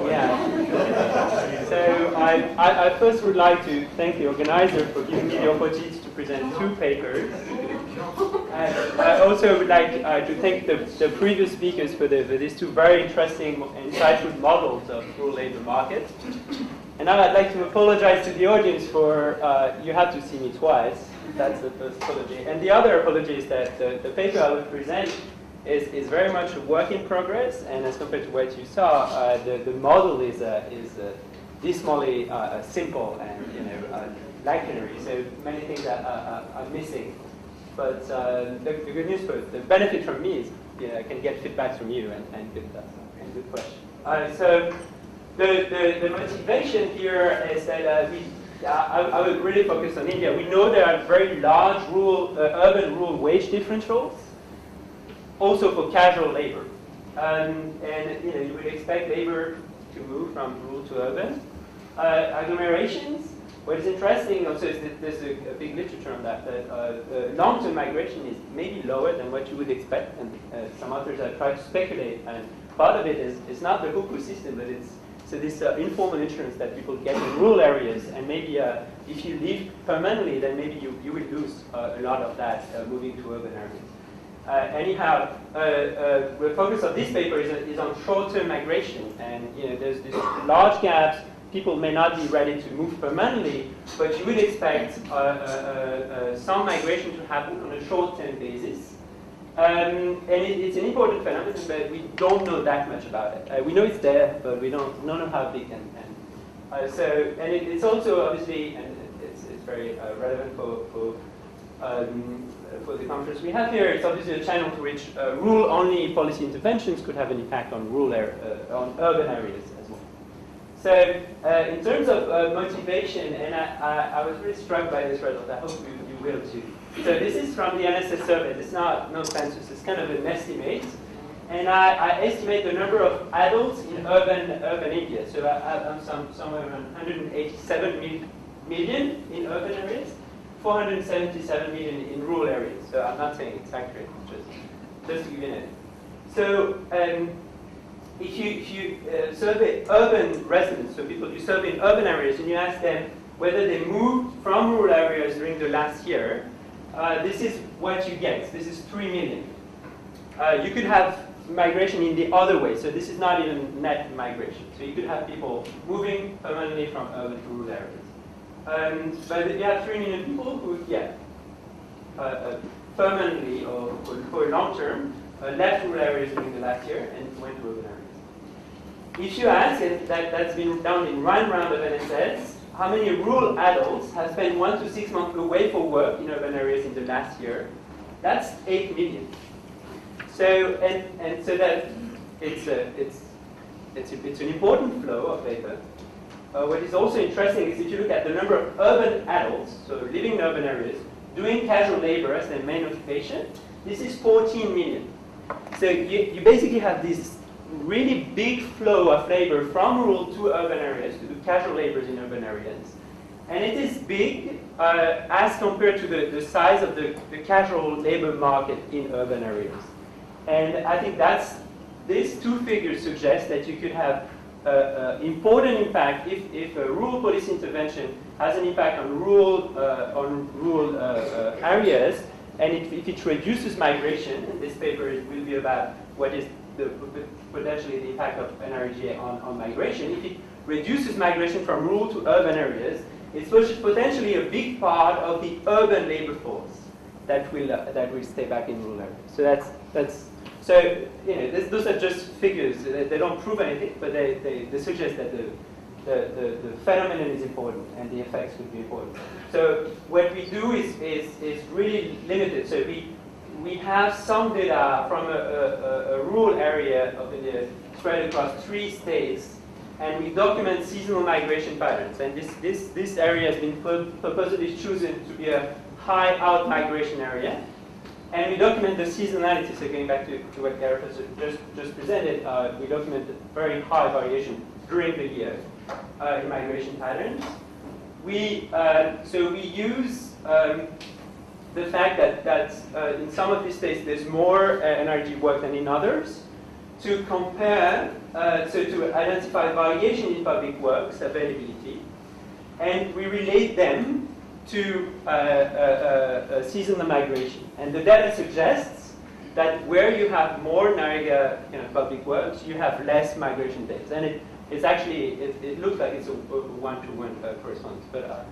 Yeah. So I first would like to thank the organizer for giving me the opportunity to present 2 papers. I also would like to thank the previous speakers for these 2 very interesting and insightful models of rural labor market. And now I'd like to apologize to the audience for you have to see me twice. That's the first apology. And the other apology is that the paper I will present is very much a work in progress, and as compared to what you saw, the model is dismally simple and lacunary. So many things are missing. But the good news for the benefit from me is I can get feedback from you and good questions. So the motivation here is that I will really focus on India. We know there are very large urban-rural wage differentials, also for casual labor. And you would expect labor to move from rural to urban. Agglomerations, what is interesting also is that there's a big literature on that long-term migration is maybe lower than what you would expect, and some authors have tried to speculate, and part of it is not the huku system, but it's this informal insurance that people get in rural areas, and maybe if you live permanently, then maybe you will lose a lot of that moving to urban areas. Anyhow, the focus of this paper is on short-term migration, and there's these large gaps. People may not be ready to move permanently, but you would expect some migration to happen on a short-term basis. And it's an important phenomenon, but we don't know that much about it. We know it's there, but we don't know how big. And it's also obviously, and it's very relevant for the conference we have here. It's obviously a channel to which rural-only policy interventions could have an impact on on urban areas as well. So in terms of motivation, and I was really struck by this result. I hope you will too. So this is from the NSS survey. It's no census. It's kind of an estimate. And I estimate the number of adults in urban India. So I'm somewhere around 187 million in urban areas, 477 million in rural areas. So I'm not saying it's accurate, just to give you an idea. So if you survey urban residents, so people you survey in urban areas, and you ask them whether they moved from rural areas during the last year, this is what you get. This is 3 million. You could have migration in the other way, so this is not even net migration. So you could have people moving permanently from urban to rural areas. But you have 3 million people who, permanently or for long term, left rural areas during the last year and went to urban areas. If you ask, and that's been done in one round of NSS, how many rural adults have spent 1 to 6 months away for work in urban areas in the last year? That's 8 million. So and so that it's an important flow of labor. What is also interesting is if you look at the number of urban adults, so living in urban areas, doing casual labor as their main occupation, this is 14 million. So you basically have this really big flow of labor from rural to urban areas, to do casual labors in urban areas. And it is big as compared to the size of the casual labor market in urban areas. And I think these 2 figures suggest that you could have important impact if a rural policy intervention has an impact on rural areas, and if it reduces migration, and this paper will be about what is potentially the impact of NREGA on migration. If it reduces migration from rural to urban areas, it's potentially a big part of the urban labor force that will stay back in rural areas. So those are just figures. They don't prove anything, but they suggest that the phenomenon is important and the effects would be important. So what we do is really limited. So we have some data from a rural area of India spread across 3 states, and we document seasonal migration patterns. And this area has been purposely chosen to be a high out migration area. And we document the seasonality. So going back to what Gareth has just presented, we document the very high variation during the year in migration patterns. So we use the fact that in some of these states there's more NRG work than in others. to compare, so to identify variation in public works availability, and we relate them to seasonal migration. And the data suggests that where you have more NREGA public works, you have less migration days. And it's actually, it looks like it's a one-to-one correspondence. But,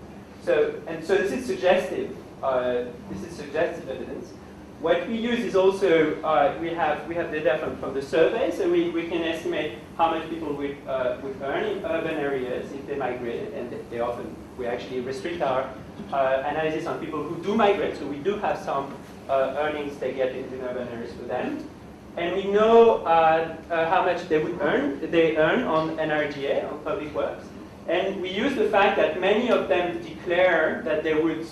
so this is suggestive. This is suggestive evidence. What we use is also, we have data from the survey, so we can estimate how much people would earn in urban areas if they migrated, and they often, we actually restrict our analysis on people who do migrate, so we do have some earnings they get in urban areas for them. And we know how much they earn on NREGA, on public works. And we use the fact that many of them declare that they would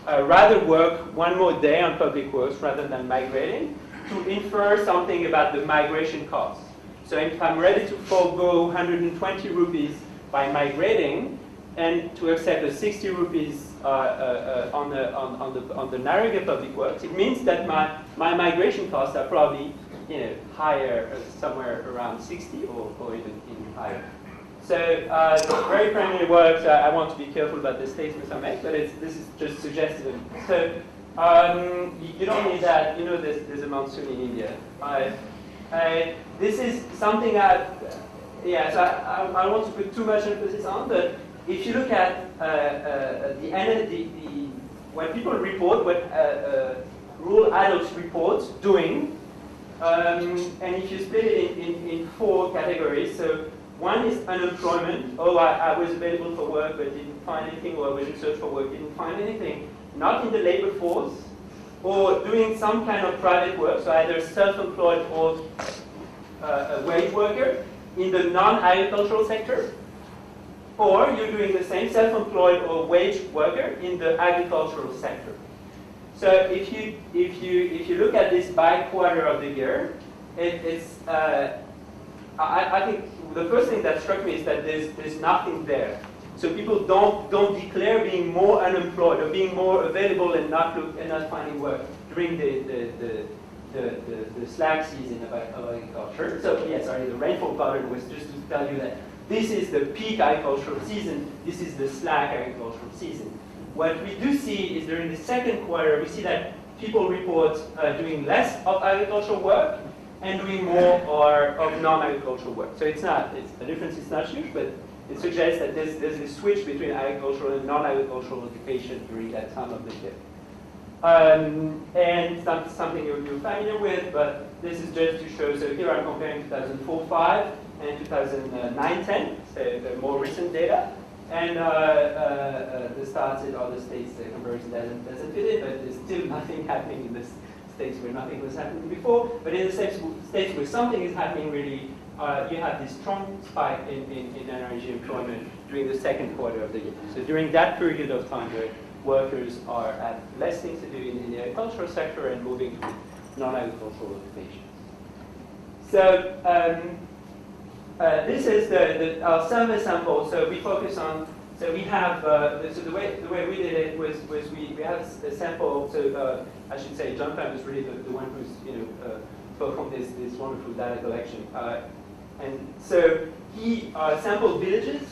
rather work one more day on public works rather than migrating, to infer something about the migration costs. So if I'm ready to forego 120 rupees by migrating, and to accept the 60 rupees on the NREGA public works, it means that my migration costs are probably higher, somewhere around 60 or even higher. So very preliminary works. I want to be careful about the statements I make, but this is just suggestive. So you don't need that. There's a monsoon in India. This is something I want to put too much emphasis on, but if you look at when people report, what rural adults report doing, and if you split it in 4 categories, so one is unemployment. Oh, I was available for work but didn't find anything, or I was in search for work, didn't find anything. Not in the labor force, or doing some kind of private work, so either self-employed or a wage worker in the non-agricultural sector, or you're doing the same, self-employed or wage worker in the agricultural sector. So if you look at this by quarter of the year, I think the first thing that struck me is that there's nothing there. So people don't declare being more unemployed or being more available and not finding work during the slack season of agriculture. So the rainfall pattern was just to tell you that this is the peak agricultural season. This is the slack agricultural season. What we do see is during the second quarter, we see that people report doing less of agricultural work and doing more of non-agricultural work. So the difference is not huge, but it suggests that there's a switch between agricultural and non-agricultural occupation during that time of the year. And it's not something you're familiar with, but this is just to show, so here I'm comparing 2004-5 and 2009-10, so the more recent data. And the stats in other states, the comparison doesn't fit in, but there's still nothing happening in the states where nothing was happening before. But in the states where something is happening, really, you have this strong spike in NREGA employment during the second quarter of the year. So during that period of time where workers have less things to do in the agricultural sector and moving to non-agricultural occupations. So this is our survey sample. So we focus on. So we have. So the way we did it was we have a sample. So I should say John Papp is really the one who's performed this wonderful data collection. And so he sampled villages,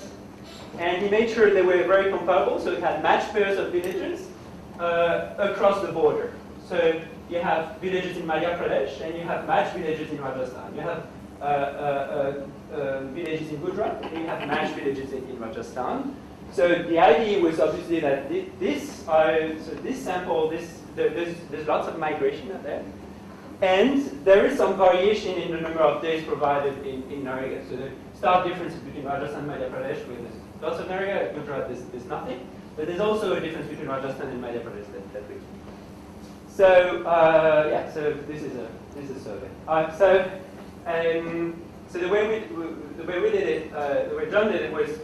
and he made sure they were very comparable. So he had matched pairs of villages across the border. So you have villages in Madhya Pradesh, and you have matched villages in Rajasthan. You have villages in Gujarat, and you have matched villages in Rajasthan. So the idea was obviously that this sample, there's lots of migration out there, and there is some variation in the number of days provided in NREGA. So the stark difference between Rajasthan and Madhya Pradesh, where there's lots of NREGA, Gujarat there's nothing, but there's also a difference between Rajasthan and Madhya Pradesh that we. So so this is a survey. So the way we did it, the way John did it was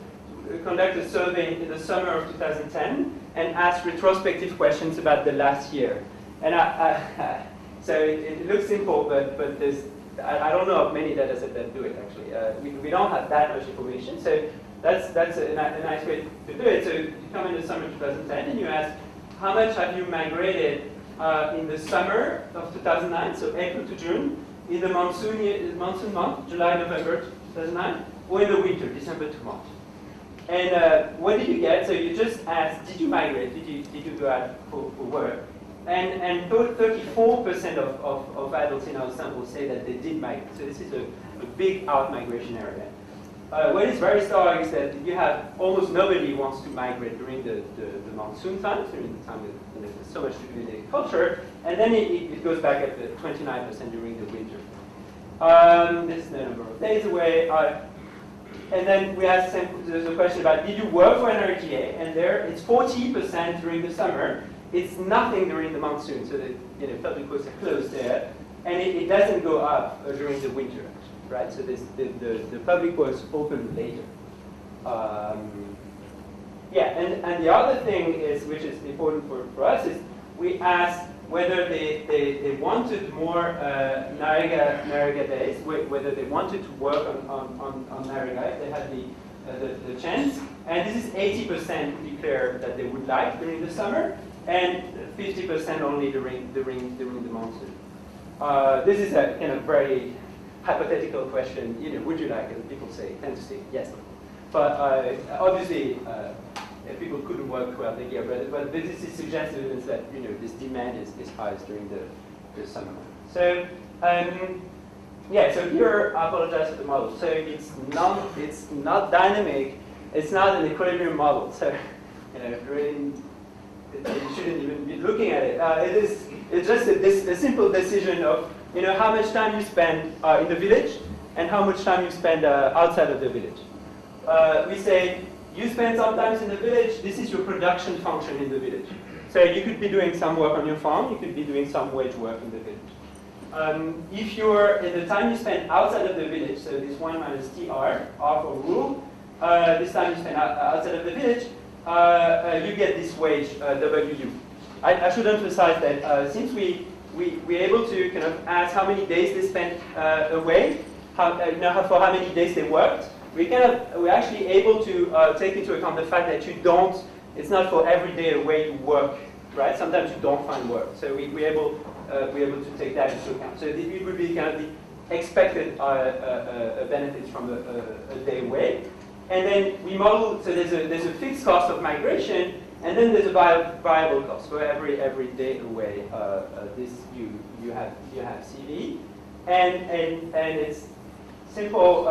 conduct a survey in the summer of 2010 and ask retrospective questions about the last year. And so it looks simple, but I don't know of many data sets that do it actually. We don't have that much information, so that's a nice way to do it. So you come in the summer of 2010 and you ask, how much have you migrated in the summer of 2009, so April to June, in the monsoon month, July, November 2009, or in the winter, December to March. And what did you get? So you just asked, did you migrate? Did you go out for work? And 34% of adults in our sample say that they did migrate. So this is a big out-migration area. What is very stark is that you have almost nobody wants to migrate during the monsoon time, during the time when there's so much to do in agriculture, and then it goes back at the 29% during the winter. This is the number of days away. And then we asked the question about, did you work for NREGA? And there, it's 40% during the summer. It's nothing during the monsoon, so the public works are closed there. And it doesn't go up during the winter, right? So the public works open later. Yeah, and the other thing is, which is important for us, is we asked whether they wanted more NREGA days, whether they wanted to work on NREGA if they had the chance. And this is 80% declare that they would like during the summer, and 50% only during the monsoon. This is a kind of very hypothetical question. Would you like? And people tend to say yes. But obviously, people couldn't work throughout the year. But this is suggestive evidence that this demand is highest during the summer. So yeah. So here, I apologize for the model. So it's not dynamic. It's not an equilibrium model. So you shouldn't even be looking at it. It's just a simple decision of how much time you spend in the village and how much time you spend outside of the village. We say you spend some time in the village. This is your production function in the village. So you could be doing some work on your farm. You could be doing some wage work in the village. If you're in the time you spend outside of the village, so this 1 minus TR, R for rule, this time you spend outside of the village, you get this wage, WU. I should emphasize that since we're able to kind of ask how many days they spent away, for how many days they worked, we're actually able to take into account the fact that it's not for every day away you work, right? Sometimes you don't find work. So we're able to take that into account. So it would be kind of the expected benefits from a day away. And then we model, so there's a fixed cost of migration, and then there's a variable cost for every day away. This you have CV, and it's simple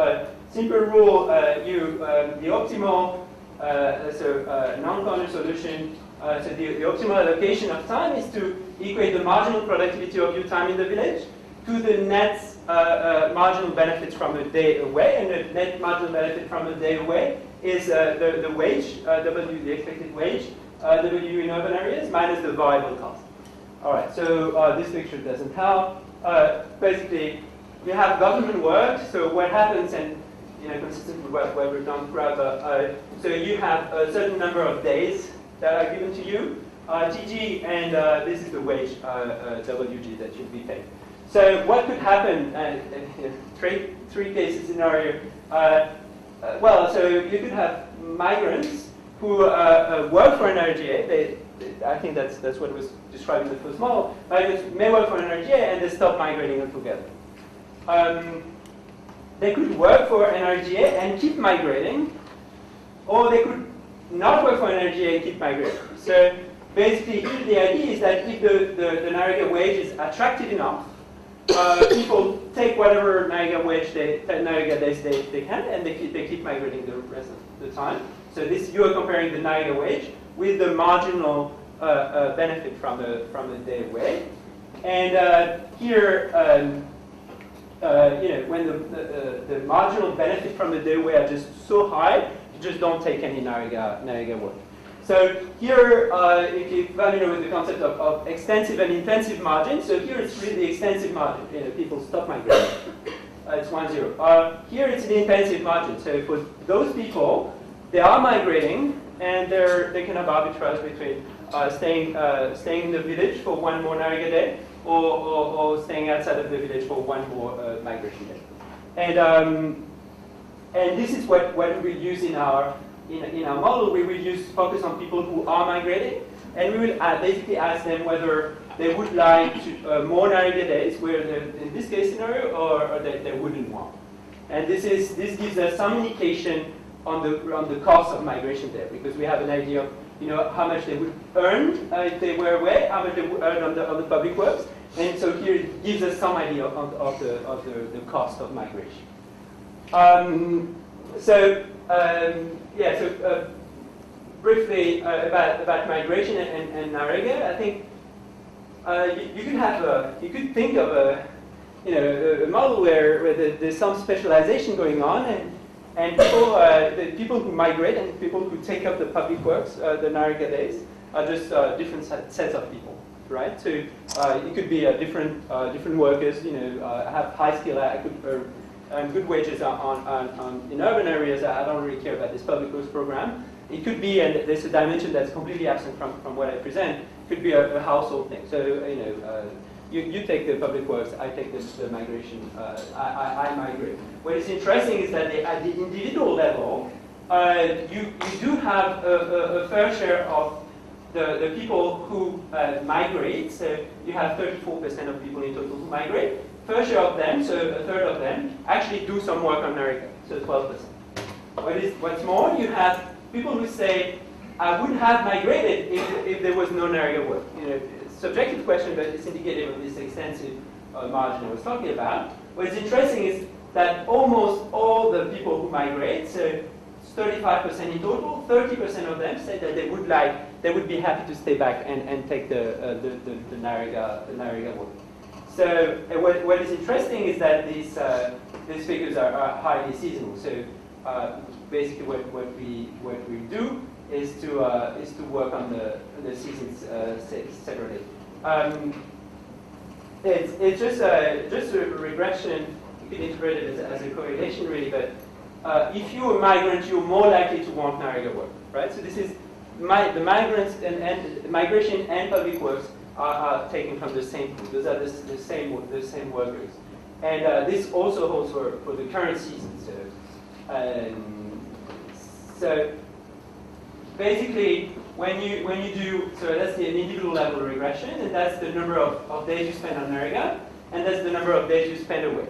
rule. The optimal non-corner solution. So the optimal allocation of time is to equate the marginal productivity of your time in the village to the net marginal benefits from a day away, and the net marginal benefit from a day away is the wage, W, the expected wage, W in urban areas, minus the variable cost. All right, so this picture doesn't help. Basically, we have government work, so what happens, and consistent with what we've done throughout, so you have a certain number of days that are given to you, TG, and this is the wage, WG, that should be paid. So what could happen, three cases scenario, well, so you could have migrants who work for NREGA. I think that's what was described in the first model. Migrants may work for NREGA and they stop migrating altogether. They could work for NREGA and keep migrating, or they could not work for NREGA and keep migrating. So basically, the idea is that if the NREGA wage is attractive enough, people take whatever NREGA days they can, and they keep migrating the rest of the time. So you are comparing the NREGA wage with the marginal benefit from the day away. And here, when the marginal benefit from the day away are just so high, you just don't take any NREGA work. So here, if you're familiar with the concept of extensive and intensive margin, so here it's really the extensive margin. People stop migrating. It's 1-0. Here it's the intensive margin. So for those people, they are migrating, and they can have arbitrage between staying in the village for one more NREGA day, or staying outside of the village for one more migration day. And this is what we will use in our model. We will focus on people who are migrating, and we will basically ask them they would like to, more NREGA days, where in this case scenario, or they wouldn't want. And this gives us some indication on the cost of migration there, because we have an idea of how much they would earn if they were away, how much they would earn on the public works, and so here it gives us some idea of the cost of migration. Briefly about migration and NREGA, I think you could think of a model where there's some specialization going on, and the people who migrate and people who take up the public works, the NREGA days, are just different sets of people, right? So it could be different workers, have high skill, and good wages in urban areas. I don't really care about this public works program. It could be, and there's a dimension that's completely absent from what I present. It could be a household thing. So you take the public works, I take the migration. I migrate. What is interesting is that at the individual level, you do have a fair share of the people who migrate. So you have 34% of people in total who migrate. Fair share of them, so a third of them, actually do some work on NREGA, so 12%. What's more, you have people who say, I would have migrated if there was no NREGA work. It's a subjective question, but it's indicative of this extensive margin I was talking about. What's interesting is that almost all the people who migrate, so 35% in total, 30% of them said that they would be happy to stay back and take the NREGA work. So what is interesting is that these figures are highly seasonal. So basically, what we do is to work on the seasons separately. It's just a regression. You can interpret it as a correlation, really. But if you're a migrant, you're more likely to want NREGA work, right? So this is the migrants and migration and public works are taken from the same pool. Those are the same workers, and this also holds for the current season. So basically, when you do, so that's the individual level regression, and that's the number of days you spend on NREGA, and that's the number of days you spend away.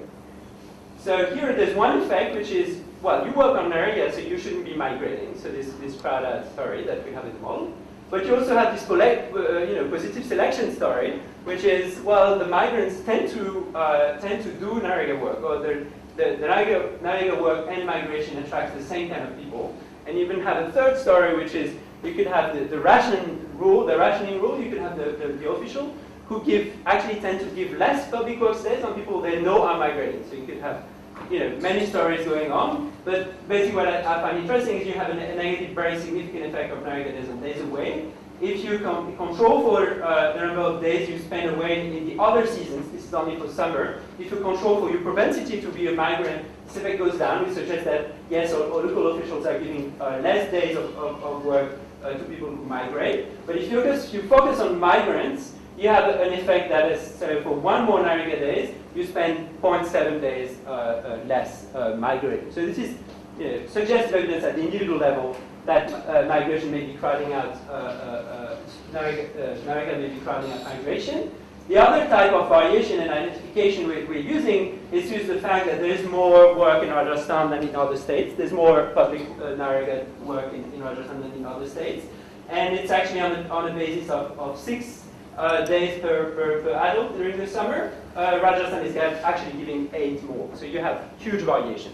So here there's one effect, which is, well, you work on NREGA, so you shouldn't be migrating. So this crowd story that we have in the model. But you also have this positive selection story, which is, well, the migrants tend to do NREGA work, or the NREGA work and migration attracts the same kind of people. And you even have a third story, which is you could have the rationing rule. You could have the official who actually tend to give less public works days on people they know are migrating. So you could have many stories going on. But basically what I find interesting is you have a negative, very significant effect of NREGA days on days away. If you control for the number of days you spend away in the other seasons, this is only for summer, if you control for your propensity to be a migrant, this effect goes down. We suggest that, yes, or local officials are giving less days of work to people who migrate. But if you focus on migrants, you have an effect that is, so for one more NREGA days, you spend 0.7 days less migrating. So this is suggestive evidence at the individual level that migration may be crowding out, NREGA may be crowding out migration. The other type of variation and identification we're using is to use the fact that there is more work in Rajasthan than in other states. There's more public NREGA work in Rajasthan than in other states. And it's actually on the basis of 6 days per adult during the summer. Rajasthan is actually giving 8 more. So you have huge variation.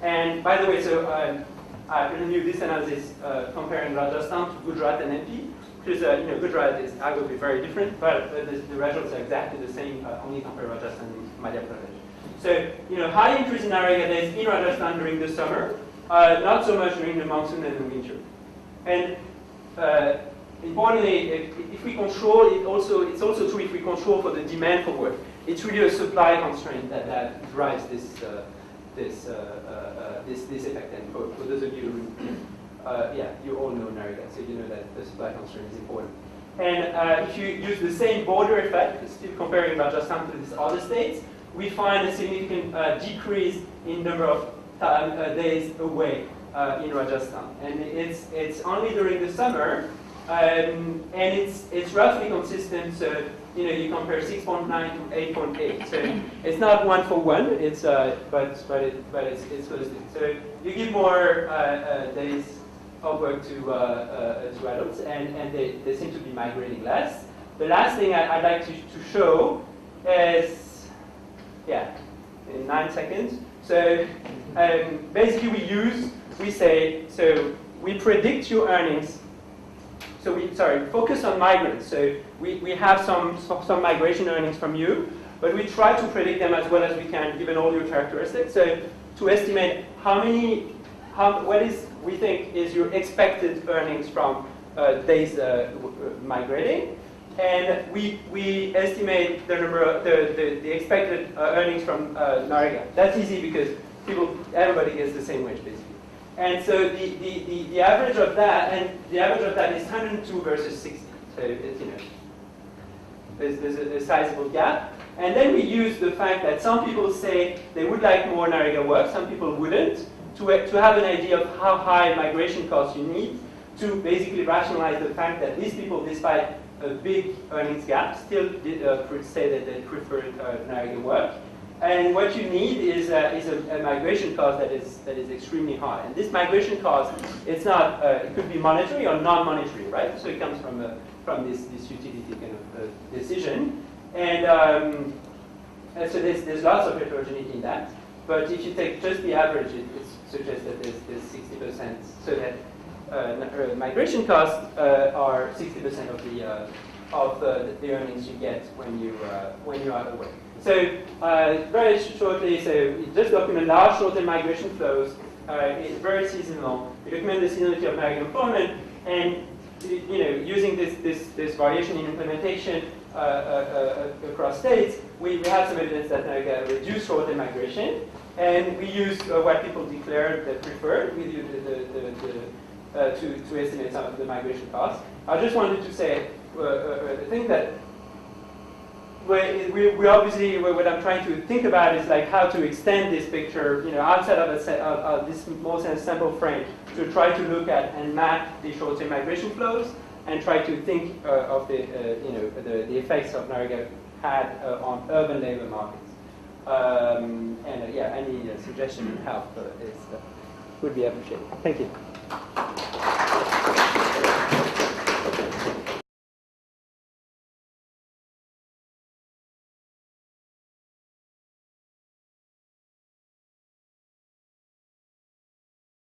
And by the way, so I present you this analysis comparing Rajasthan to Gujarat and MP. Because Gujarat is arguably very different, but the results are exactly the same. Only compare Rajasthan and Madhya Pradesh. So high increase in NREGA days in Rajasthan during the summer, not so much during the monsoon and the winter. And importantly, if we control it, it's also true if we control for the demand for work. It's really a supply constraint that drives this effect. And for those of you who you all know NREGA, so you know that the supply constraint is important. And if you use the same border effect, still comparing Rajasthan to these other states, we find a significant decrease in number of days away in Rajasthan. And it's only during the summer, and it's roughly consistent. So you compare 6.9 to 8.8. So it's not 1 for 1. It's but it's close to. So you give more days of work to adults, and they seem to be migrating less. The last thing I'd like to show is, yeah, in 9 seconds. So basically we predict your earnings. So we focus on migrants. So we have some migration earnings from you, but we try to predict them as well as we can, given all your characteristics. So to estimate what we think is your expected earnings from days migrating, and we estimate the number the expected earnings from NREGA. That's easy because everybody gets the same wage basically. And so the average of that, is 102 versus 60. So it's, there's a sizable gap. And then we use the fact that some people say they would like more NREGA work, some people wouldn't, to have an idea of how high migration costs you need to basically rationalize the fact that these people, despite a big earnings gap, still say that they prefer NREGA work. And what you need is a migration cost that is extremely high. And this migration cost, it's not it could be monetary or non-monetary, right? So it comes from this utility kind of decision. And so there's lots of heterogeneity in that. But if you take just the average, it suggests that there's 60%. So that migration costs are 60% of the earnings you get when you are away. So very shortly, so just document large short-term migration flows. It's very seasonal. We document the seasonality of NREGA employment, and using this variation in implementation across states, we have some evidence that NREGA reduced short-term migration, and we use what people declared that preferred. We use to estimate some of the migration costs. I just wanted to say the thing that we obviously, what I'm trying to think about is like how to extend this picture, outside of this more sample frame, to try to look at and map the short-term migration flows and try to think of the effects of NREGA had on urban labor markets. Any suggestion and help would be appreciated. Thank you.